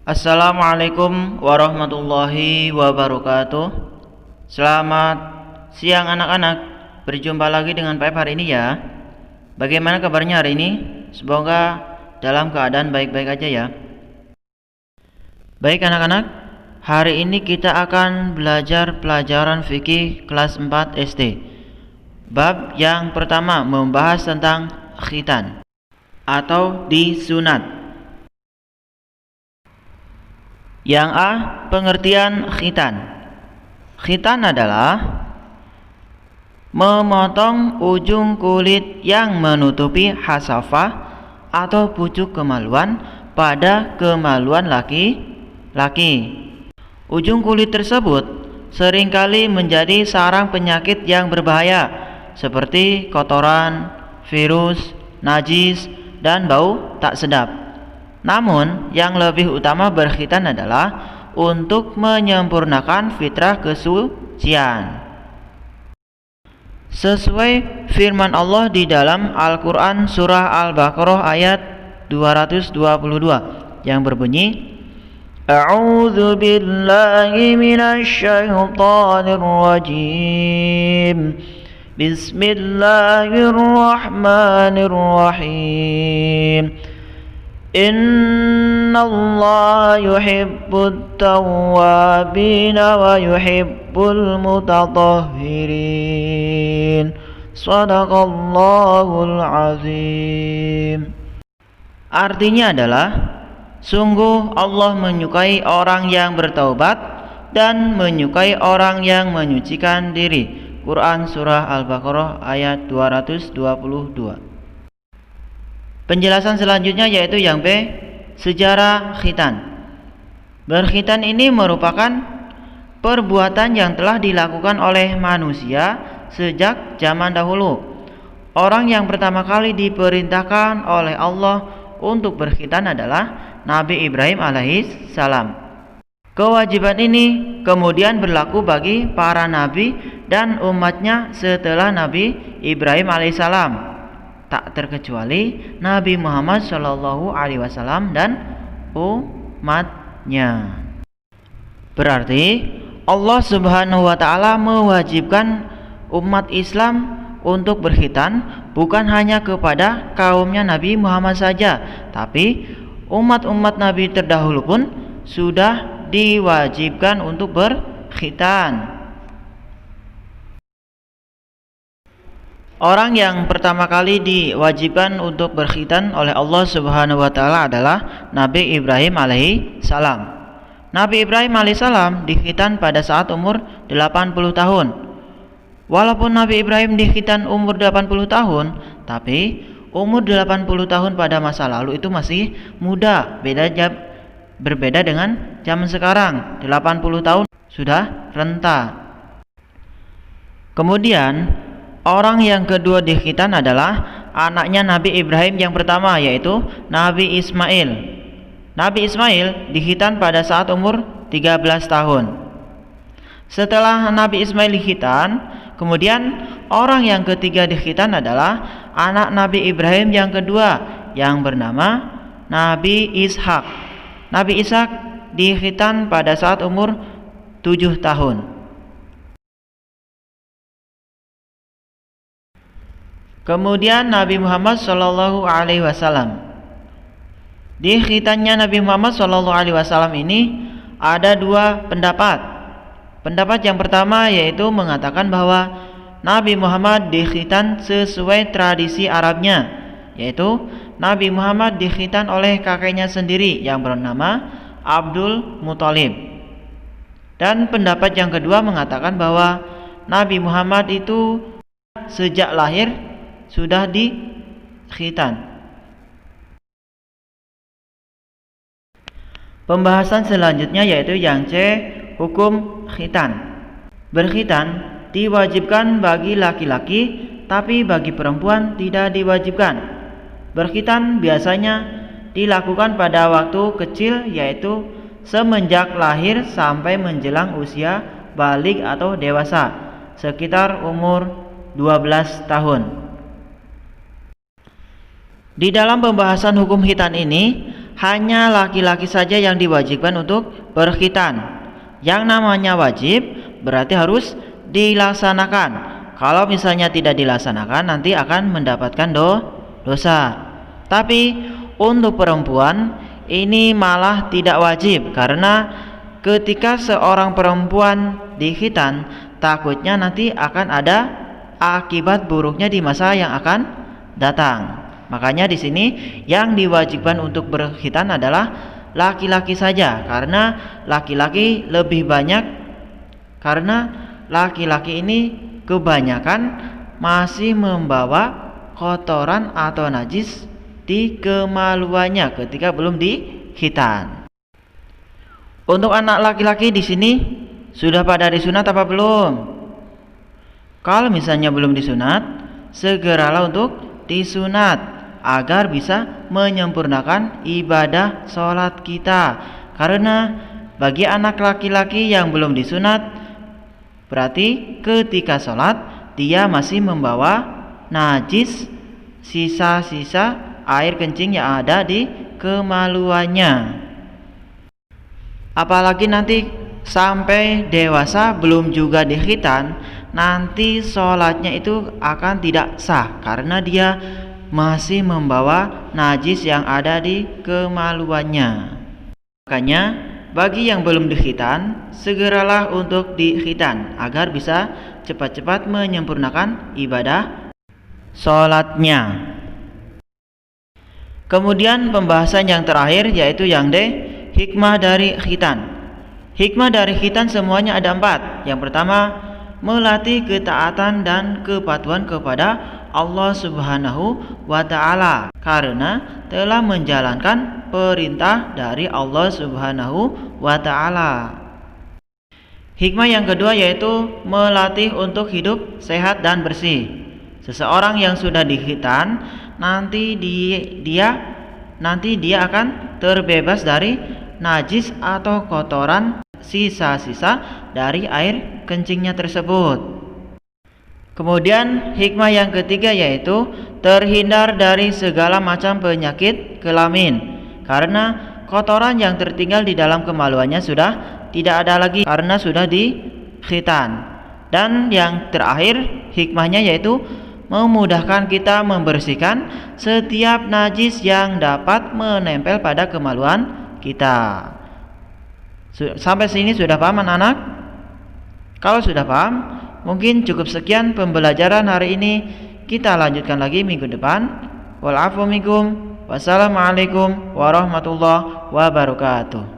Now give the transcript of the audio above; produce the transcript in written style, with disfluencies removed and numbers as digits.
Assalamualaikum warahmatullahi wabarakatuh. Selamat siang anak-anak. Berjumpa lagi dengan Pak hari ini ya. Bagaimana kabarnya hari ini? Semoga dalam keadaan baik-baik aja ya. Baik anak-anak, hari ini kita akan belajar pelajaran fikih kelas 4 SD. Bab yang pertama membahas tentang khitan atau disunat. Yang A, pengertian khitan. Khitan adalah memotong ujung kulit yang menutupi hasafah atau pucuk kemaluan pada kemaluan laki-laki. Ujung kulit tersebut seringkali menjadi sarang penyakit yang berbahaya seperti kotoran, virus, najis, dan bau tak sedap. Namun, yang lebih utama berkhitan adalah untuk menyempurnakan fitrah kesucian. Sesuai firman Allah di dalam Al-Quran surah Al-Baqarah ayat 222 yang berbunyi, A'udzu billahi minasy syaithanir rajim. Bismillahirrahmanirrahim. Innallaha yuhibbut tawwabina wa yuhibbul mutatahhirin. Shadaqallahul azim. Artinya adalah, sungguh Allah menyukai orang yang bertaubat dan menyukai orang yang menyucikan diri. Quran surah Al-Baqarah ayat 222. Penjelasan selanjutnya yaitu yang B, sejarah khitan. Berkhitan ini merupakan perbuatan yang telah dilakukan oleh manusia sejak zaman dahulu. Orang yang pertama kali diperintahkan oleh Allah untuk berkhitan adalah Nabi Ibrahim alaihissalam. Kewajiban ini kemudian berlaku bagi para nabi dan umatnya setelah Nabi Ibrahim alaihissalam, tak terkecuali Nabi Muhammad SAW dan umatnya. Berarti Allah Subhanahu wa Ta'ala mewajibkan umat Islam untuk berkhitan bukan hanya kepada kaumnya Nabi Muhammad saja, tapi umat-umat Nabi terdahulu pun sudah diwajibkan untuk berkhitan. Orang yang pertama kali diwajibkan untuk berkhitan oleh Allah Subhanahu wa Ta'ala adalah Nabi Ibrahim alaihissalam. Nabi Ibrahim alaihissalam dikhitan pada saat umur 80 tahun. Walaupun Nabi Ibrahim dikhitan umur 80 tahun, tapi umur 80 tahun pada masa lalu itu masih muda, berbeda dengan zaman sekarang. 80 tahun sudah renta. Kemudian orang yang kedua dikhitan adalah anaknya Nabi Ibrahim yang pertama, yaitu Nabi Ismail. Nabi Ismail dikhitan pada saat umur 13 tahun. Setelah Nabi Ismail dikhitan, kemudian orang yang ketiga dikhitan adalah anak Nabi Ibrahim yang kedua yang bernama Nabi Ishak. Nabi Ishak dikhitan pada saat umur 7 tahun. Kemudian Nabi Muhammad SAW. Di khitannya Nabi Muhammad SAW ini ada dua pendapat. Pendapat yang pertama yaitu mengatakan bahwa Nabi Muhammad dikhitan sesuai tradisi Arabnya, yaitu Nabi Muhammad dikhitan oleh kakeknya sendiri yang bernama Abdul Muthalib. Dan pendapat yang kedua mengatakan bahwa Nabi Muhammad itu sejak lahir sudah dikhitan. Pembahasan selanjutnya yaitu yang C, hukum khitan. Berkhitan diwajibkan bagi laki-laki, tapi bagi perempuan tidak diwajibkan. Berkhitan biasanya dilakukan pada waktu kecil, yaitu semenjak lahir sampai menjelang usia balik atau dewasa, sekitar umur 12 tahun. Di dalam pembahasan hukum khitan ini hanya laki-laki saja yang diwajibkan untuk berkhitan. Yang namanya wajib berarti harus dilaksanakan. Kalau misalnya tidak dilaksanakan, nanti akan mendapatkan dosa. Tapi untuk perempuan ini malah tidak wajib, karena ketika seorang perempuan dikhitan, takutnya nanti akan ada akibat buruknya di masa yang akan datang. Makanya di sini yang diwajibkan untuk berkhitan adalah laki-laki saja, karena laki-laki lebih banyak, karena laki-laki ini kebanyakan masih membawa kotoran atau najis di kemaluannya ketika belum dikhitan. Untuk anak laki-laki di sini sudah pada disunat apa belum? Kalau misalnya belum disunat, segeralah untuk disunat agar bisa menyempurnakan ibadah sholat kita. Karena bagi anak laki-laki yang belum disunat, berarti ketika sholat dia masih membawa najis, sisa-sisa air kencing yang ada di kemaluannya. Apalagi nanti sampai dewasa belum juga dikhitan, nanti sholatnya itu akan tidak sah karena dia masih membawa najis yang ada di kemaluannya. Makanya bagi yang belum dikhitan, segeralah untuk dikhitan agar bisa cepat-cepat menyempurnakan ibadah sholatnya. Kemudian pembahasan yang terakhir yaitu yang D, hikmah dari khitan. Hikmah dari khitan semuanya ada 4. Yang pertama, melatih ketaatan dan kepatuhan kepada Allah Subhanahu wa ta'ala, karena telah menjalankan perintah dari Allah Subhanahu wa ta'ala. Hikmah yang kedua yaitu melatih untuk hidup sehat dan bersih. Seseorang yang sudah dikhitan nanti dia akan terbebas dari najis atau kotoran sisa-sisa dari air kencingnya tersebut. Kemudian hikmah yang ketiga yaitu terhindar dari segala macam penyakit kelamin, karena kotoran yang tertinggal di dalam kemaluannya sudah tidak ada lagi karena sudah dikhitan. Dan yang terakhir hikmahnya yaitu memudahkan kita membersihkan setiap najis yang dapat menempel pada kemaluan kita. Sampai sini sudah paham anak-anak? Kalau sudah paham, mungkin cukup sekian pembelajaran hari ini. Kita lanjutkan lagi minggu depan. Wal afu minkum. Wassalamualaikum warahmatullahi wabarakatuh.